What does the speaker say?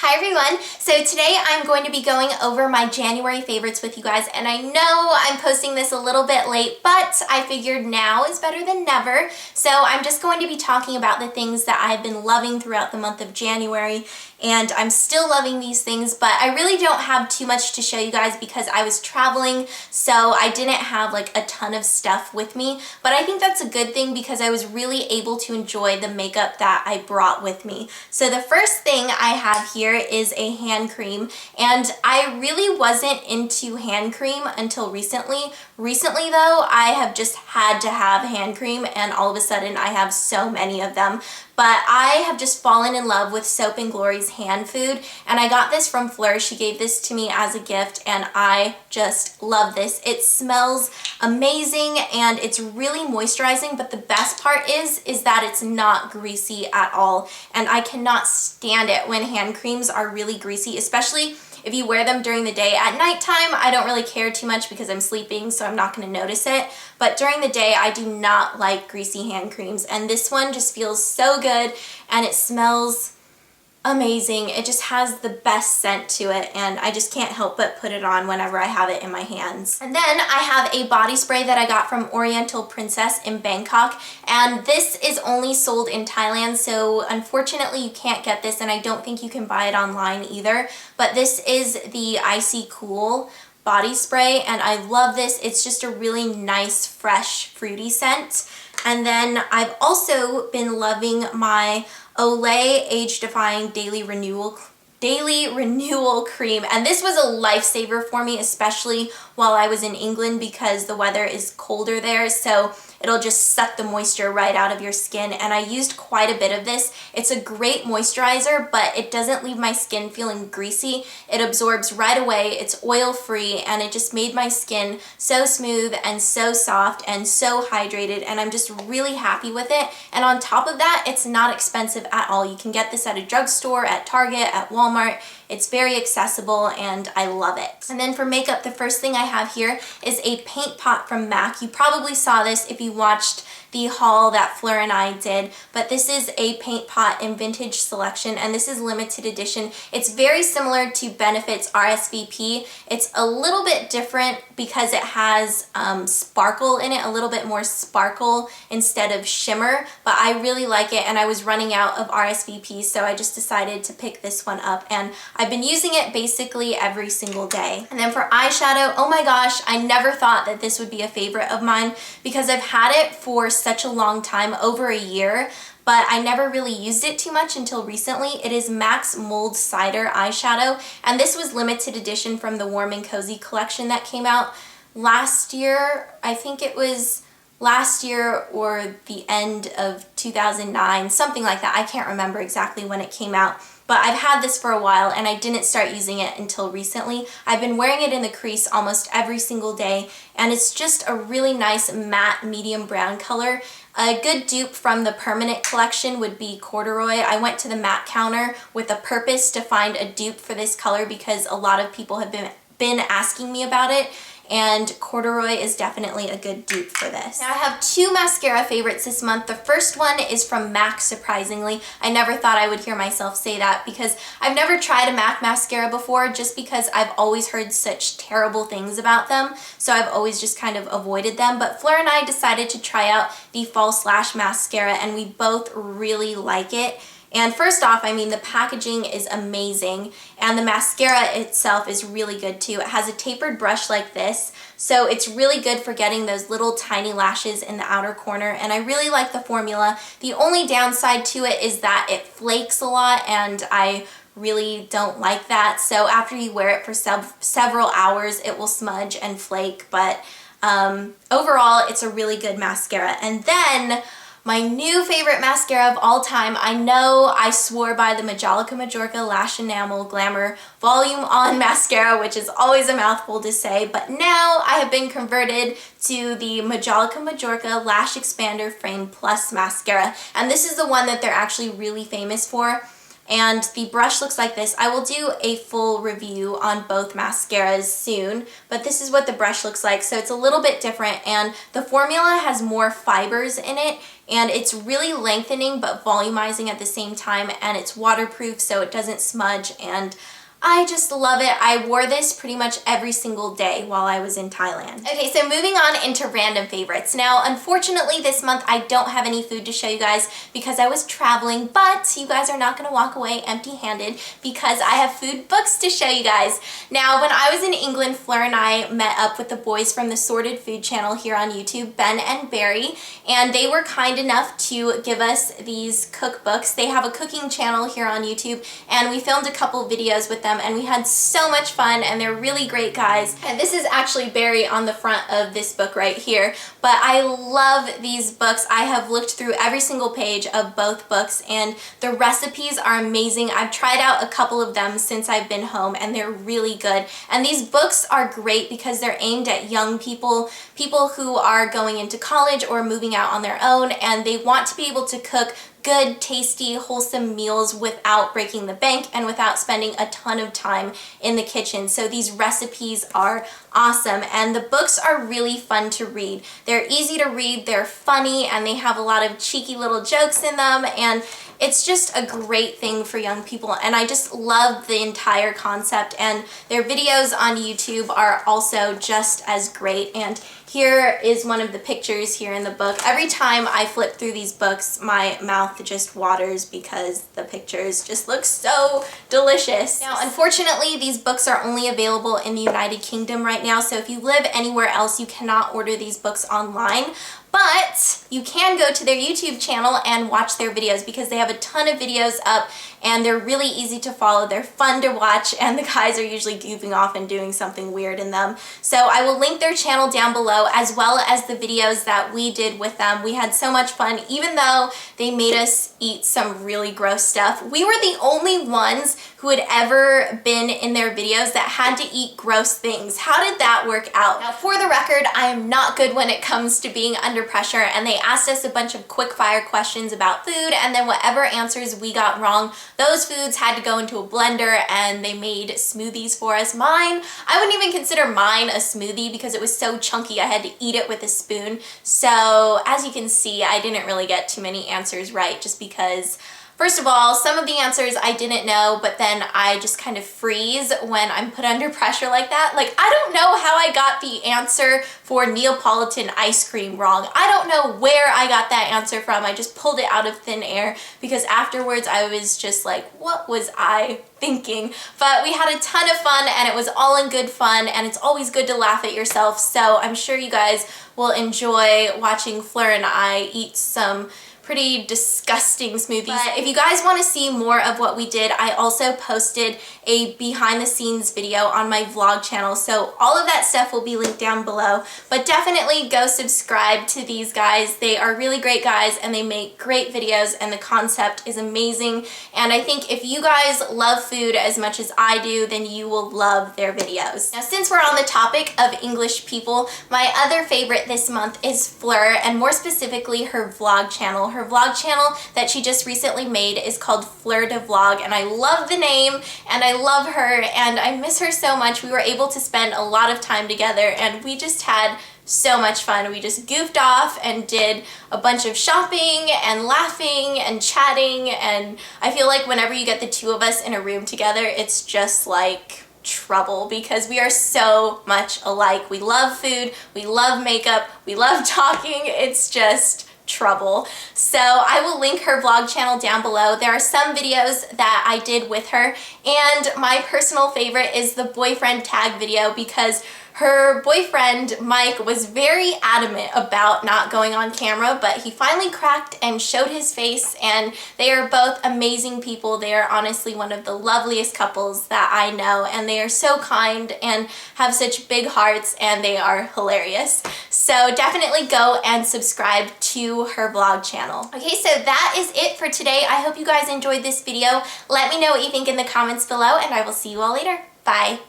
Hi everyone! So today I'm going to be going over my January favorites with you guys, and I know I'm posting this a little bit late, but I figured now is better than never. So I'm just going to be talking about the things that I've been loving throughout the month of January, and I'm still loving these things, but I really don't have too much to show you guys because I was traveling, so I didn't have like a ton of stuff with me, but I think that's a good thing because I was really able to enjoy the makeup that I brought with me. So the first thing I have here is a hand cream, and I really wasn't into hand cream until recently. Recently though, I have just had to have hand cream, and all of a sudden I have so many of them. But I have just fallen in love with Soap & Glory's hand food, and I got this from Fleur. She gave this to me as a gift, and I just love this. It smells amazing, and it's really moisturizing, but the best part is that it's not greasy at all, and I cannot stand it when hand creams are really greasy, especially if you wear them during the day. At nighttime, I don't really care too much because I'm sleeping, so I'm not going to notice it. But during the day, I do not like greasy hand creams. And this one just feels so good, and it smells amazing. It just has the best scent to it, and I just can't help but put it on whenever I have it in my hands. And then I have a body spray that I got from Oriental Princess in Bangkok, and this is only sold in Thailand, so unfortunately you can't get this, and I don't think you can buy it online either. But this is the Icy Cool body spray, and I love this. It's just a really nice, fresh, fruity scent. And then I've also been loving my Olay Age Defying Daily Renewal cream, and this was a lifesaver for me, especially while I was in England because the weather is colder there, so it'll just suck the moisture right out of your skin, and I used quite a bit of this. It's a great moisturizer, but it doesn't leave my skin feeling greasy. It absorbs right away, it's oil-free, and it just made my skin so smooth and so soft and so hydrated, and I'm just really happy with it. And on top of that, it's not expensive at all. You can get this at a drugstore, at Target, at Walmart. It's very accessible, and I love it. And then for makeup, the first thing I have here is a paint pot from MAC. You probably saw this if you watched the haul that Fleur and I did, but this is a paint pot in Vintage Selection, and this is limited edition. It's very similar to Benefit's RSVP. It's a little bit different because it has sparkle in it, a little bit more sparkle instead of shimmer, but I really like it, and I was running out of RSVP, so I just decided to pick this one up, and I've been using it basically every single day. And then for eyeshadow, oh my gosh, I never thought that this would be a favorite of mine because I've had it for such a long time, over a year, but I never really used it too much until recently. It is MAC's Mulled Cider eyeshadow, and this was limited edition from the Warm and Cozy collection that came out last year. I think it was last year or the end of 2009, something like that. I can't remember exactly when it came out, but I've had this for a while and I didn't start using it until recently. I've been wearing it in the crease almost every single day, and it's just a really nice matte medium brown color. A good dupe from the Permanent collection would be Corduroy. I went to the matte counter with a purpose to find a dupe for this color because a lot of people have been asking me about it, and Corduroy is definitely a good dupe for this. Now I have two mascara favorites this month. The first one is from MAC, surprisingly. I never thought I would hear myself say that because I've never tried a MAC mascara before just because I've always heard such terrible things about them, so I've always just kind of avoided them. But Fleur and I decided to try out the False Lash mascara, and we both really like it. And first off, I mean, the packaging is amazing, and the mascara itself is really good too. It has a tapered brush like this, so it's really good for getting those little tiny lashes in the outer corner, and I really like the formula. The only downside to it is that it flakes a lot, and I really don't like that. So after you wear it for several hours, it will smudge and flake, but overall, it's a really good mascara. And then my new favorite mascara of all time. I know I swore by the Majolica Lash Enamel Glamour Volume On Mascara, which is always a mouthful to say, but now I have been converted to the Majolica Lash Expander Frame Plus Mascara, and this is the one that they're actually really famous for. And the brush looks like this. I will do a full review on both mascaras soon, but this is what the brush looks like. So it's a little bit different, and the formula has more fibers in it, and it's really lengthening but volumizing at the same time, and it's waterproof so it doesn't smudge, and I just love it. I wore this pretty much every single day while I was in Thailand. Okay, so moving on into random favorites. Now, unfortunately, this month I don't have any food to show you guys because I was traveling, but you guys are not going to walk away empty-handed because I have food books to show you guys. Now, when I was in England, Fleur and I met up with the boys from the Sorted Food channel here on YouTube, Ben and Barry, and they were kind enough to give us these cookbooks. They have a cooking channel here on YouTube, and we filmed a couple videos with them, and we had so much fun, and they're really great guys. And this is actually Barry on the front of this book right here, but I love these books. I have looked through every single page of both books, and the recipes are amazing. I've tried out a couple of them since I've been home, and they're really good. And these books are great because they're aimed at young people, people who are going into college or moving out on their own, and they want to be able to cook good, tasty, wholesome meals without breaking the bank and without spending a ton of time in the kitchen. So these recipes are awesome, and the books are really fun to read. They're easy to read, they're funny, and they have a lot of cheeky little jokes in them, and it's just a great thing for young people, and I just love the entire concept, and their videos on YouTube are also just as great. And here is one of the pictures here in the book. Every time I flip through these books, my mouth just waters because the pictures just look so delicious. Now, unfortunately, these books are only available in the United Kingdom right now, so if you live anywhere else, you cannot order these books online. But you can go to their YouTube channel and watch their videos because they have a ton of videos up, and they're really easy to follow. They're fun to watch, and the guys are usually goofing off and doing something weird in them. So I will link their channel down below, as well as the videos that we did with them. We had so much fun, even though they made us eat some really gross stuff. We were the only ones who had ever been in their videos that had to eat gross things. How did that work out? Now, for the record, I am not good when it comes to being under pressure, and they asked us a bunch of quick fire questions about food, and then whatever answers we got wrong, those foods had to go into a blender, and they made smoothies for us. Mine, I wouldn't even consider mine a smoothie because it was so chunky I had to eat it with a spoon. So as you can see, I didn't really get too many answers right just because, first of all, some of the answers I didn't know, but then I just kind of freeze when I'm put under pressure like that. Like, I don't know how I got the answer for Neapolitan ice cream wrong. I don't know where I got that answer from. I just pulled it out of thin air because afterwards I was just like, what was I thinking? But we had a ton of fun, and it was all in good fun, and it's always good to laugh at yourself. So I'm sure you guys will enjoy watching Fleur and I eat some pretty disgusting smoothies. But if you guys want to see more of what we did, I also posted a behind the scenes video on my vlog channel, so all of that stuff will be linked down below. But definitely go subscribe to these guys. They are really great guys, and they make great videos, and the concept is amazing. And I think if you guys love food as much as I do, then you will love their videos. Now, since we're on the topic of English people, my other favorite this month is Fleur, and more specifically her vlog channel. Her vlog channel that she just recently made is called Fleur de Vlog, and I love the name, and I love her, and I miss her so much. We were able to spend a lot of time together, and we just had so much fun. We just goofed off and did a bunch of shopping and laughing and chatting, and I feel like whenever you get the two of us in a room together, it's just like trouble because we are so much alike. We love food, we love makeup, we love talking. It's just trouble. So I will link her vlog channel down below. There are some videos that I did with her, and my personal favorite is the boyfriend tag video because her boyfriend, Mike, was very adamant about not going on camera, but he finally cracked and showed his face, and they are both amazing people. They are honestly one of the loveliest couples that I know, and they are so kind and have such big hearts, and they are hilarious. So definitely go and subscribe to her vlog channel. Okay, so that is it for today. I hope you guys enjoyed this video. Let me know what you think in the comments below, and I will see you all later. Bye.